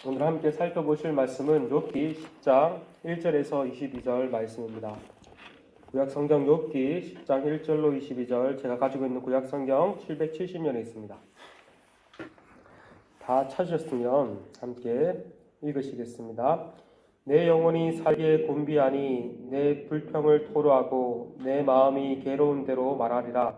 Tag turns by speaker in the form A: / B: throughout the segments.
A: 오늘 함께 살펴보실 말씀은 욥기 10장 1절에서 22절 말씀입니다. 구약성경 욥기 10장 1절로 22절, 제가 가지고 있는 구약성경 770면에 있습니다. 다 찾으셨으면 함께 읽으시겠습니다. 내 영혼이 살기에 곤비하니 내 불평을 토로하고 내 마음이 괴로운 대로 말하리라.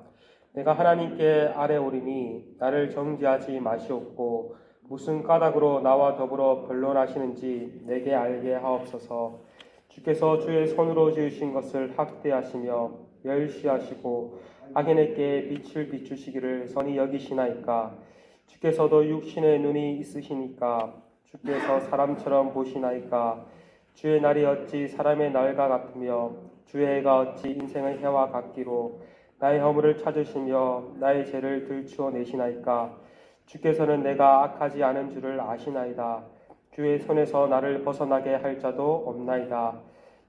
A: 내가 하나님께 아뢰오리니 나를 정죄하지 마시옵고 무슨 까닭으로 나와 더불어 변론하시는지 내게 알게 하옵소서. 주께서 주의 손으로 지으신 것을 학대하시며 멸시하시고 악인에게 빛을 비추시기를 선히 여기시나이까. 주께서도 육신의 눈이 있으시니까 주께서 사람처럼 보시나이까. 주의 날이 어찌 사람의 날과 같으며 주의 해가 어찌 인생의 해와 같기로 나의 허물을 찾으시며 나의 죄를 들추어내시나이까. 주께서는 내가 악하지 않은 줄을 아시나이다. 주의 손에서 나를 벗어나게 할 자도 없나이다.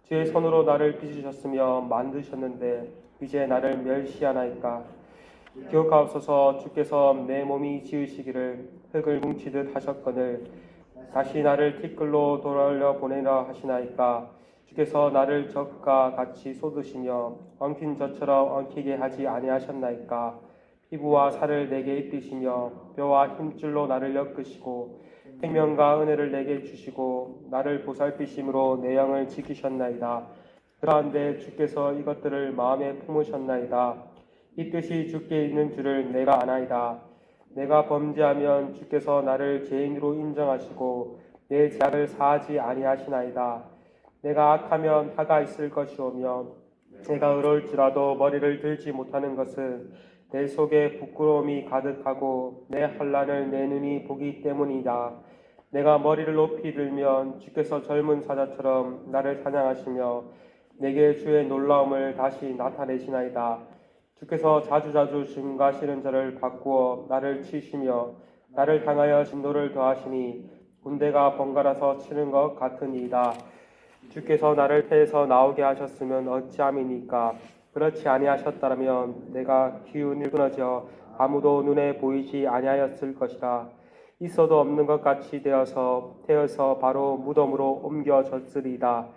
A: 주의 손으로 나를 빚으셨으며 만드셨는데 이제 나를 멸시하나이까. 기억하옵소서. 주께서 내 몸이 지으시기를 흙을 뭉치듯 하셨거늘 다시 나를 티끌로 돌려 보내라 하시나이까. 주께서 나를 젖과 같이 쏟으시며 엉킨 젖처럼 엉키게 하지 아니하셨나이까. 피부와 살을 내게 입히시며 뼈와 힘줄로 나를 엮으시고 생명과 은혜를 내게 주시고 나를 보살피심으로 내 영을 지키셨나이다. 그러한데 주께서 이것들을 마음에 품으셨나이다. 이 뜻이 주께 있는 줄을 내가 아나이다. 내가 범죄하면 주께서 나를 죄인으로 인정하시고 내 죄악을 사하지 아니하시나이다. 내가 악하면 화가 있을 것이오며 내가 의로울지라도 머리를 들지 못하는 것은 내 속에 부끄러움이 가득하고 내 환난을 내 눈이 보기 때문이다. 내가 머리를 높이 들면 주께서 젊은 사자처럼 나를 사냥하시며 내게 주의 놀라움을 다시 나타내시나이다. 주께서 자주자주 증가하시는 자를 바꾸어 나를 치시며 나를 향하여 진노를 더하시니 군대가 번갈아서 치는 것 같으니이다. 주께서 나를 패에서 나오게 하셨으면 어찌함이니까. 그렇지 아니하셨다면 내가 기운이 끊어져 아무도 눈에 보이지 아니하였을 것이라. 있어도 없는 것 같이 되어서 태어서 바로 무덤으로 옮겨졌으리이다.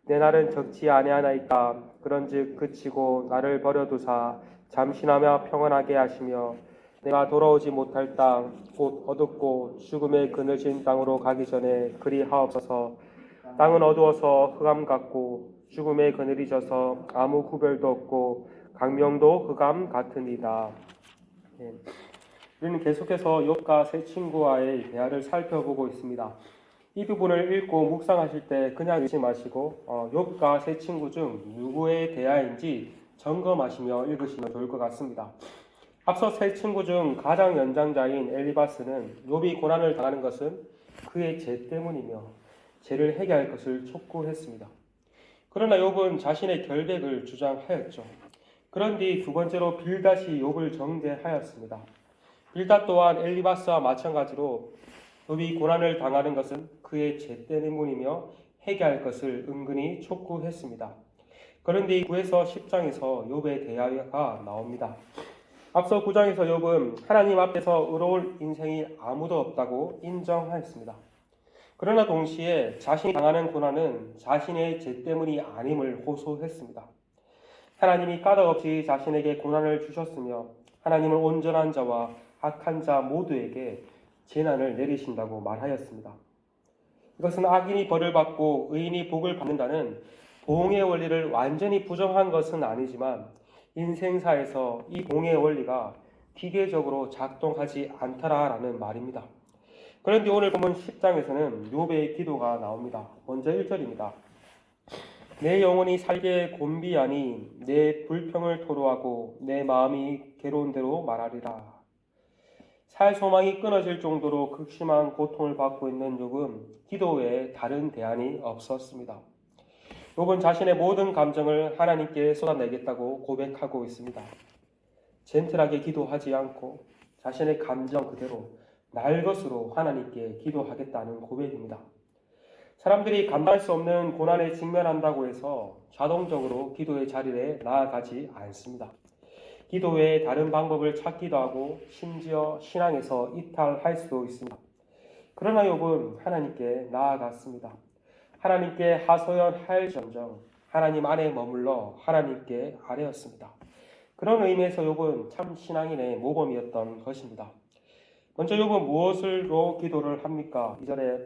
A: 내 날은 적지 아니하나이까. 그런즉 그치고 나를 버려두사 잠시나마 평안하게 하시며 내가 돌아오지 못할 땅 곧 어둡고 죽음의 그늘진 땅으로 가기 전에 그리 하옵소서. 땅은 어두워서 흑암 같고 죽음의 그늘이 져서 아무 구별도 없고 강명도 흑암 같으니이다. 우리는 계속해서 욥과 세 친구와의 대화를 살펴보고 있습니다. 이 부분을 읽고 묵상하실 때 그냥 읽지 마시고 욥과 세 친구 중 누구의 대화인지 점검하시며 읽으시면 좋을 것 같습니다. 앞서 세 친구 중 가장 연장자인 엘리바스는 욥이 고난을 당하는 것은 그의 죄 때문이며 죄를 해결할 것을 촉구했습니다. 그러나 욥은 자신의 결백을 주장하였죠. 그런 뒤 두 번째로 빌닷이 욥을 정죄하였습니다. 빌닷 또한 엘리바스와 마찬가지로 욥이 고난을 당하는 것은 그의 죄 때문이며 해결할 것을 은근히 촉구했습니다. 그런데 9에서 10장에서 욥의 대화가 나옵니다. 앞서 9장에서 욥은 하나님 앞에서 의로울 인생이 아무도 없다고 인정하였습니다. 그러나 동시에 자신이 당하는 고난은 자신의 죄 때문이 아님을 호소했습니다. 하나님이 까닭없이 자신에게 고난을 주셨으며 하나님은 온전한 자와 악한 자 모두에게 재난을 내리신다고 말하였습니다. 이것은 악인이 벌을 받고 의인이 복을 받는다는 보응의 원리를 완전히 부정한 것은 아니지만 인생사에서 이 보응의 원리가 기계적으로 작동하지 않더라라는 말입니다. 그런데 오늘 보면 10장에서는 욥의 기도가 나옵니다. 먼저 1절입니다. 내 영혼이 살기에 곤비하니 내 불평을 토로하고 내 마음이 괴로운 대로 말하리라. 살 소망이 끊어질 정도로 극심한 고통을 받고 있는 욥은 기도 외에 다른 대안이 없었습니다. 욥은 자신의 모든 감정을 하나님께 쏟아내겠다고 고백하고 있습니다. 젠틀하게 기도하지 않고 자신의 감정 그대로 날 것으로 하나님께 기도하겠다는 고백입니다. 사람들이 감당할 수 없는 고난에 직면한다고 해서 자동적으로 기도의 자리에 나아가지 않습니다. 기도 외에 다른 방법을 찾기도 하고 심지어 신앙에서 이탈할 수도 있습니다. 그러나 욥은 하나님께 나아갔습니다. 하나님께 하소연할지언정 하나님 안에 머물러 하나님께 아뢰었습니다. 그런 의미에서 욥은 참 신앙인의 모범이었던 것입니다. 먼저 욥은 무엇으로 기도를 합니까? 이전에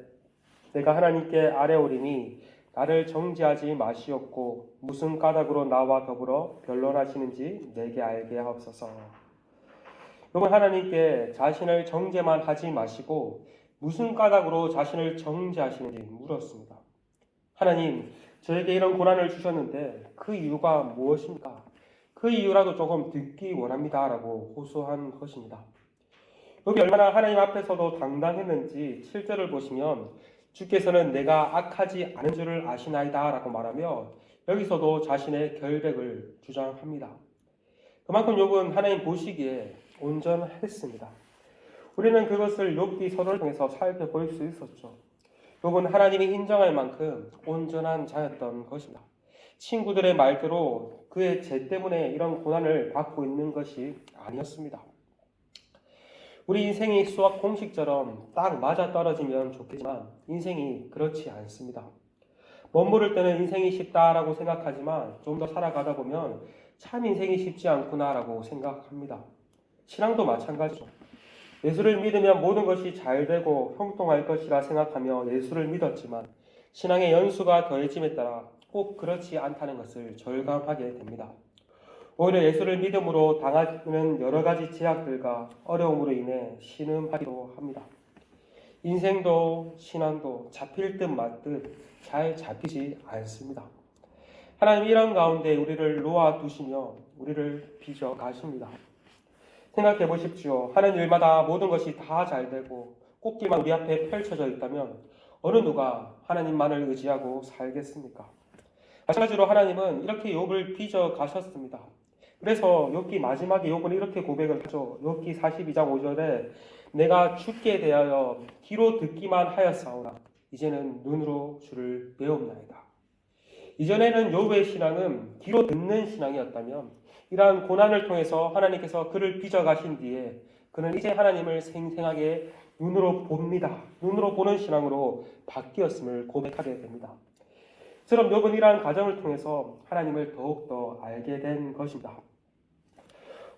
A: 내가 하나님께 아뢰오리니 나를 정죄하지 마시옵고 무슨 까닭으로 나와 더불어 변론하시는지 내게 알게 하옵소서. 욥은 하나님께 자신을 정죄만 하지 마시고 무슨 까닭으로 자신을 정죄하시는지 물었습니다. 하나님, 저에게 이런 고난을 주셨는데 그 이유가 무엇입니까? 그 이유라도 조금 듣기 원합니다. 라고 호소한 것입니다. 욥이 얼마나 하나님 앞에서도 당당했는지 7절을 보시면 주께서는 내가 악하지 않은 줄을 아시나이다 라고 말하며 여기서도 자신의 결백을 주장합니다. 그만큼 욥은 하나님 보시기에 온전했습니다. 우리는 그것을 욥기 서론을 통해서 살펴볼 수 있었죠. 욥은 하나님이 인정할 만큼 온전한 자였던 것입니다. 친구들의 말대로 그의 죄 때문에 이런 고난을 받고 있는 것이 아니었습니다. 우리 인생이 수학 공식처럼 딱 맞아떨어지면 좋겠지만 인생이 그렇지 않습니다. 못 모를 때는 인생이 쉽다라고 생각하지만 좀 더 살아가다 보면 참 인생이 쉽지 않구나라고 생각합니다. 신앙도 마찬가지죠. 예수를 믿으면 모든 것이 잘 되고 형통할 것이라 생각하며 예수를 믿었지만 신앙의 연수가 더해짐에 따라 꼭 그렇지 않다는 것을 절감하게 됩니다. 오히려 예수를 믿음으로 당하는 여러 가지 제약들과 어려움으로 인해 신음하기도 합니다. 인생도 신앙도 잡힐 듯 말듯 잘 잡히지 않습니다. 하나님 이런 가운데 우리를 놓아두시며 우리를 빚어 가십니다. 생각해 보십시오. 하는 일마다 모든 것이 다 잘 되고 꽃길만 우리 앞에 펼쳐져 있다면 어느 누가 하나님만을 의지하고 살겠습니까? 마찬가지로 하나님은 이렇게 욥을 빚어 가셨습니다. 그래서 욥기 마지막에 욥은 이렇게 고백을 하죠. 욥기 42장 5절에 내가 주께 대하여 귀로 듣기만 하였사오나 이제는 눈으로 주를 배웁나이다. 이전에는 욥의 신앙은 귀로 듣는 신앙이었다면 이러한 고난을 통해서 하나님께서 그를 빚어 가신 뒤에 그는 이제 하나님을 생생하게 눈으로 봅니다. 눈으로 보는 신앙으로 바뀌었음을 고백하게 됩니다. 그럼 욥은 이러한 과정을 통해서 하나님을 더욱더 알게 된 것입니다.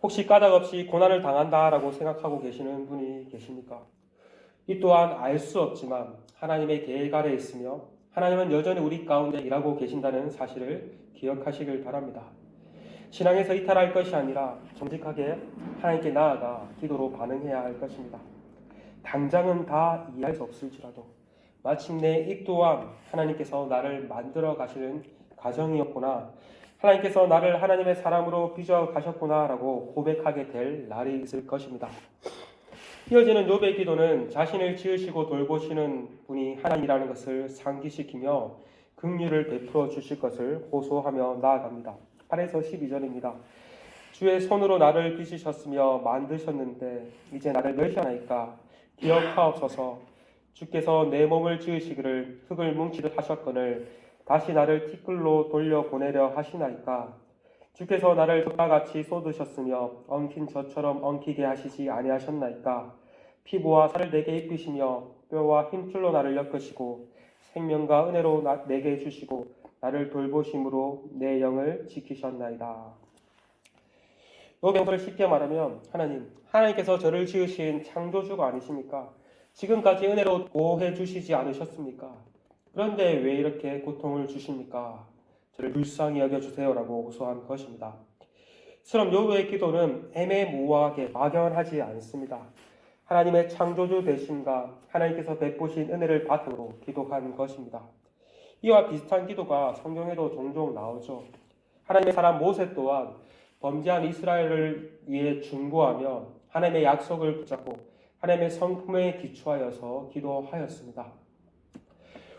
A: 혹시 까닭 없이 고난을 당한다라고 생각하고 계시는 분이 계십니까? 이 또한 알 수 없지만 하나님의 계획 아래 있으며 하나님은 여전히 우리 가운데 일하고 계신다는 사실을 기억하시길 바랍니다. 신앙에서 이탈할 것이 아니라 정직하게 하나님께 나아가 기도로 반응해야 할 것입니다. 당장은 다 이해할 수 없을지라도 마침내 이 또한 하나님께서 나를 만들어 가시는 과정이었구나, 하나님께서 나를 하나님의 사람으로 빚어 가셨구나 라고 고백하게 될 날이 있을 것입니다. 이어지는 욥의 기도는 자신을 지으시고 돌보시는 분이 하나님이라는 것을 상기시키며 긍휼을 베풀어 주실 것을 호소하며 나아갑니다. 8에서 12절입니다. 주의 손으로 나를 빚으셨으며 만드셨는데 이제 나를 멸시하나이까 기억하옵소서. 주께서 내 몸을 지으시기를 흙을 뭉치듯 하셨거늘 다시 나를 티끌로 돌려보내려 하시나이까. 주께서 나를 젖과 같이 쏟으셨으며 엉킨 젖처럼 엉키게 하시지 아니하셨나이까. 피부와 살을 내게 입히시며 뼈와 힘줄로 나를 엮으시고 생명과 은혜로 내게 주시고 나를 돌보심으로 내 영을 지키셨나이다. 이 경고를 쉽게 말하면 하나님께서 저를 지으신 창조주가 아니십니까? 지금까지 은혜로 보호해 주시지 않으셨습니까? 그런데 왜 이렇게 고통을 주십니까? 저를 불쌍히 여겨주세요라고 호소한 것입니다. 그럼 욥의 기도는 애매모호하게 막연하지 않습니다. 하나님의 창조주 되심과 하나님께서 베푸신 은혜를 바탕으로 기도한 것입니다. 이와 비슷한 기도가 성경에도 종종 나오죠. 하나님의 사람 모세 또한 범죄한 이스라엘을 위해 중보하며 하나님의 약속을 붙잡고 하나님의 성품에 기초하여서 기도하였습니다.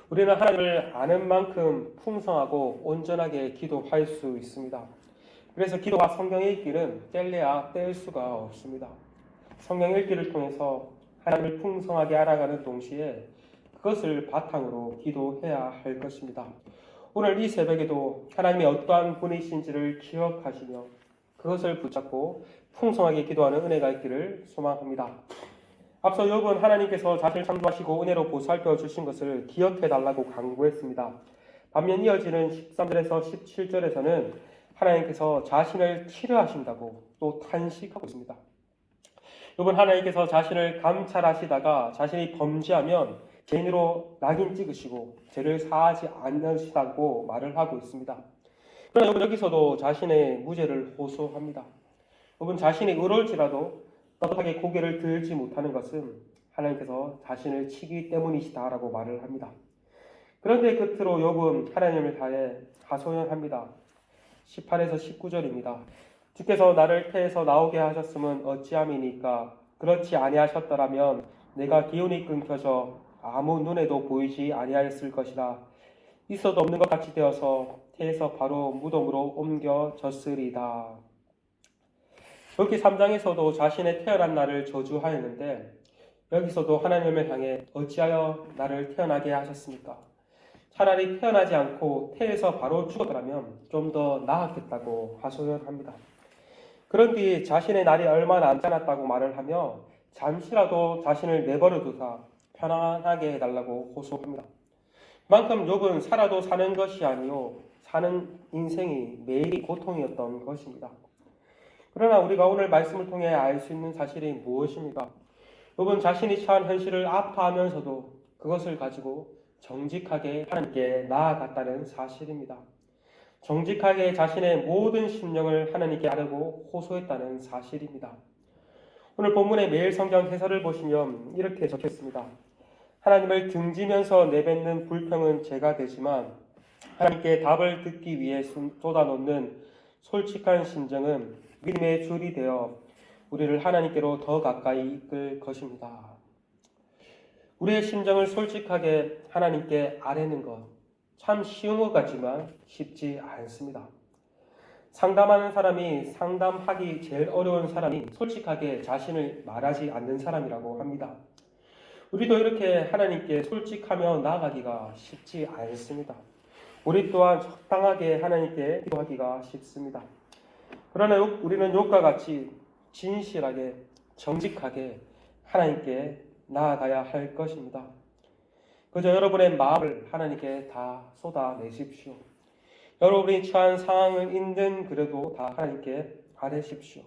A: 우리는 하나님을 아는 만큼 풍성하고 온전하게 기도할 수 있습니다. 그래서 기도와 성경 읽기는 뗄래야 뗄 수가 없습니다. 성경 읽기를 통해서 하나님을 풍성하게 알아가는 동시에 그것을 바탕으로 기도해야 할 것입니다. 오늘 이 새벽에도 하나님이 어떠한 분이신지를 기억하시며 그것을 붙잡고 풍성하게 기도하는 은혜가 있기를 소망합니다. 앞서 욥은 하나님께서 자신을 창조하시고 은혜로 보살펴 주신 것을 기억해 달라고 간구했습니다. 반면 이어지는 13절에서 17절에서는 하나님께서 자신을 치료하신다고 또 탄식하고 있습니다. 욥은 하나님께서 자신을 감찰하시다가 자신이 범죄하면 죄인으로 낙인 찍으시고 죄를 사하지 않으시다고 말을 하고 있습니다. 그러나 욥은 여기서도 자신의 무죄를 호소합니다. 욥은 자신이 의로울지라도 떳떳하게 고개를 들지 못하는 것은 하나님께서 자신을 치기 때문이시다라고 말을 합니다. 그런데 끝으로 욥은 하나님을 다해 하소연합니다. 18에서 19절입니다. 주께서 나를 태에서 나오게 하셨음은 어찌함이니까 그렇지 아니하셨더라면 내가 기운이 끊겨져 아무 눈에도 보이지 아니하였을 것이라. 있어도 없는 것 같이 되어서 태에서 바로 무덤으로 옮겨졌으리다. 여기 3장에서도 자신의 태어난 날을 저주하였는데 여기서도 하나님을 향해 어찌하여 나를 태어나게 하셨습니까? 차라리 태어나지 않고 태에서 바로 죽었더라면 좀 더 나았겠다고 하소연합니다. 그런 뒤 자신의 날이 얼마 남지 않았다고 말을 하며 잠시라도 자신을 내버려 두사 편안하게 해달라고 호소합니다. 그만큼 욥은 살아도 사는 것이 아니요 사는 인생이 매일이 고통이었던 것입니다. 그러나 우리가 오늘 말씀을 통해 알 수 있는 사실이 무엇입니까? 욥은 자신이 처한 현실을 아파하면서도 그것을 가지고 정직하게 하나님께 나아갔다는 사실입니다. 정직하게 자신의 모든 심령을 하나님께 아뢰고 호소했다는 사실입니다. 오늘 본문의 매일 성경 해설을 보시면 이렇게 적혀 있습니다. 하나님을 등지면서 내뱉는 불평은 죄가 되지만 하나님께 답을 듣기 위해 쏟아놓는 솔직한 심정은 믿음의 줄이 되어 우리를 하나님께로 더 가까이 이끌 것입니다. 우리의 심정을 솔직하게 하나님께 아뢰는 것 참 쉬운 것 같지만 쉽지 않습니다. 상담하는 사람이 상담하기 제일 어려운 사람이 솔직하게 자신을 말하지 않는 사람이라고 합니다. 우리도 이렇게 하나님께 솔직하며 나아가기가 쉽지 않습니다. 우리 또한 적당하게 하나님께 기도하기가 쉽습니다. 그러나 우리는 욥과 같이 진실하게 정직하게 하나님께 나아가야 할 것입니다. 그저 여러분의 마음을 하나님께 다 쏟아내십시오. 여러분이 처한 상황을 있는 그래도 다 하나님께 아뢰십시오.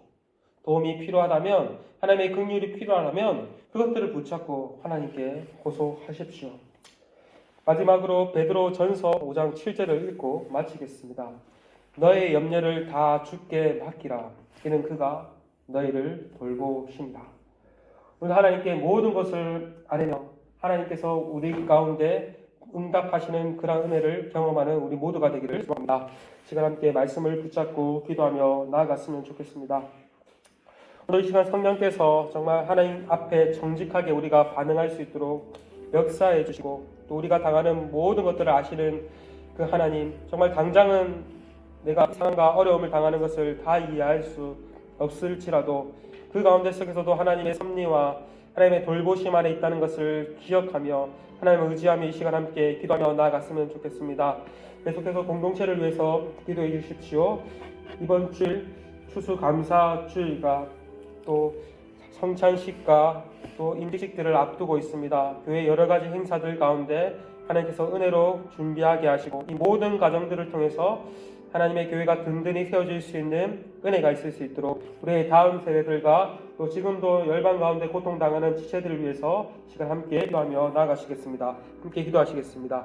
A: 도움이 필요하다면 하나님의 긍휼이 필요하다면 그것들을 붙잡고 하나님께 호소하십시오. 마지막으로 베드로 전서 5장 7절을 읽고 마치겠습니다. 너의 염려를 다 주께 맡기라. 이는 그가 너희를 돌보신다. 오늘 하나님께 모든 것을 아뢰며 하나님께서 우리 가운데 응답하시는 그런 은혜를 경험하는 우리 모두가 되기를 소원합니다. 시간 함께 말씀을 붙잡고 기도하며 나아갔으면 좋겠습니다. 오늘 이 시간 성령께서 정말 하나님 앞에 정직하게 우리가 반응할 수 있도록 역사해 주시고 또 우리가 당하는 모든 것들을 아시는 그 하나님, 정말 당장은 내가 상황과 어려움을 당하는 것을 다 이해할 수 없을지라도 그 가운데 속에서도 하나님의 섭리와 하나님의 돌보심 안에 있다는 것을 기억하며 하나님을 의지하며 이 시간 함께 기도하며 나아갔으면 좋겠습니다. 계속해서 공동체를 위해서 기도해 주십시오. 이번 주일 추수감사주일과 또 성찬식과 또 임직식들을 앞두고 있습니다. 교회 여러 가지 행사들 가운데 하나님께서 은혜로 준비하게 하시고 이 모든 과정들을 통해서 하나님의 교회가 든든히 세워질 수 있는 은혜가 있을 수 있도록 우리의 다음 세대들과 또 지금도 열방 가운데 고통당하는 지체들을 위해서 시간 함께 기도하며 나아가시겠습니다. 함께 기도하시겠습니다.